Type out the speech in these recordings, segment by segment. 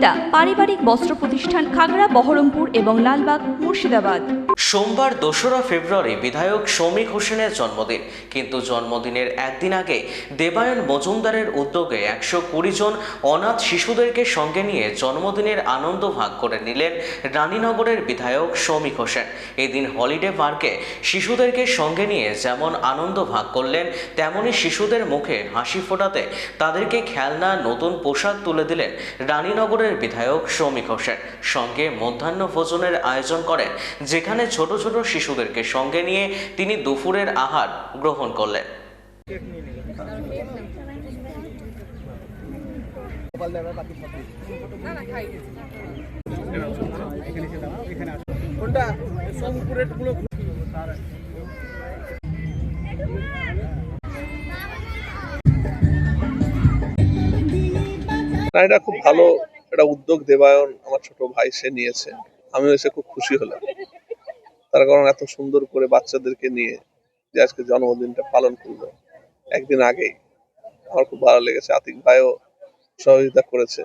সুনিতা পারিবারিক বস্ত্র প্রতিষ্ঠান, খাগড়া, বহরমপুর এবং লালবাগ, মুর্শিদাবাদ। সোমবার 2রা ফেব্রুয়ারি বিধায়ক শৌমিক হোসেনের জন্মদিন, কিন্তু জন্মদিনের একদিন আগে দেবায়ন মজুমদারের উদ্যোগে 120 জন অনাথ শিশুদেরকে সঙ্গে নিয়ে জন্মদিনের আনন্দ ভাগ করে নিলেন রানীনগরের বিধায়ক শৌমিক হোসেন। এদিন হলিডে পার্কে শিশুদেরকে সঙ্গে নিয়ে যেমন আনন্দ ভাগ করলেন, তেমনি শিশুদের মুখে হাসি ফোটাতে তাদেরকে খেলনা, নতুন পোশাক তুলে দিলেন রানীনগরের বিধায়ক শৌমিক হোসেন। সঙ্গে মধ্যাহ্ন ভোজনের আয়োজন করেন, যেখানে ছোট ছোট শিশুদেরকে সঙ্গে নিয়ে তিনি দুপুরের আহার গ্রহণ করলেন। এটা খুব ভালো একটা উদ্যোগ দেবায়ন আমার ছোট ভাই সে নিয়েছে, আমিও এসে খুব খুশি হলাম। তার কারণ এত সুন্দর করে বাচ্চাদেরকে নিয়ে যে আজকে জন্মদিনটা পালন করলো একদিন আগেই, আমার খুব ভালো লেগেছে। আতিক ভাইও সহযোগিতা করেছে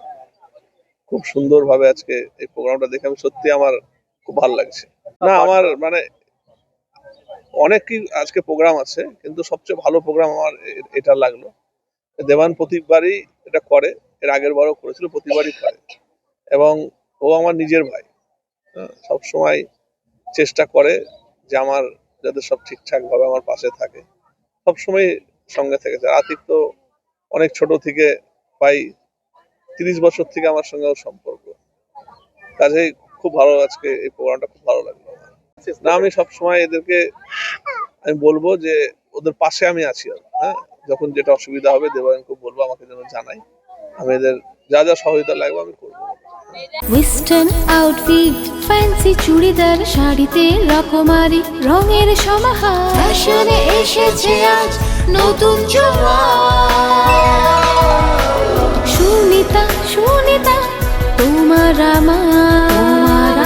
খুব সুন্দর ভাবে। আজকে এই প্রোগ্রামটা দেখে আমি সত্যি আমার খুব ভালো লাগছে। না, আমার মানে অনেকই আজকে প্রোগ্রাম আছে, কিন্তু সবচেয়ে ভালো প্রোগ্রাম আমার এটা লাগলো। দেবায়ন প্রতিবারই এটা করে, এর আগের বারও করেছিল, প্রতিবারই করে, এবং ও আমার নিজের ভাই। সব সময় চেষ্টা করে যে আমার যাতে সব ঠিকঠাক ভাবে আমার পাশে থাকে, সবসময় সঙ্গে থেকেছে। আতিক তো অনেক ছোট থেকে, প্রায় 30 বছর থেকে আমার সঙ্গে ওর সম্পর্ক, কাজেই খুব ভালো। আজকে এই প্রোগ্রামটা খুব ভালো লাগলো। না, আমি সবসময় এদেরকে আমি বলবো যে ওদের পাশে আমি আছি। হ্যাঁ, যখন যেটা অসুবিধা হবে দেবায়নকে বলবো আমাকে যেন জানাই, আমি এদের যা যা সহযোগিতা লাগবে আমি করবো। ওয়েস্টার্ন আউটফিট, ফ্যান্সি চুড়িদার, শাড়িতে রকমারি রঙের সমাহার, ফ্যাশনে এসেছে আজ নতুন সুনিতা, সুনিতা তোমার আমার,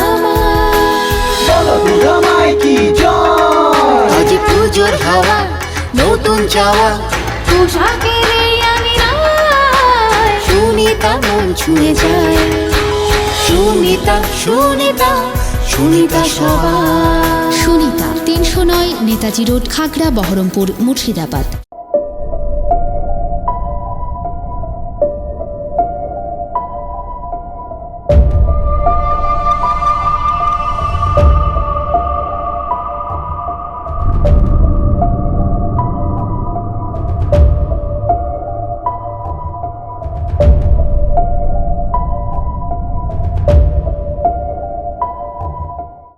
আজ পুজোর হাওয়া, নতুন চাওয়া, পোশাকের এই আমি সুনিতা মন ছুঁয়ে যায়। সুনিতা, সুনিতা, সুনিতা সবার। সুনিতা 309 নেতাজি রোড, খাগড়া, বহরমপুর, মুর্শিদাবাদ।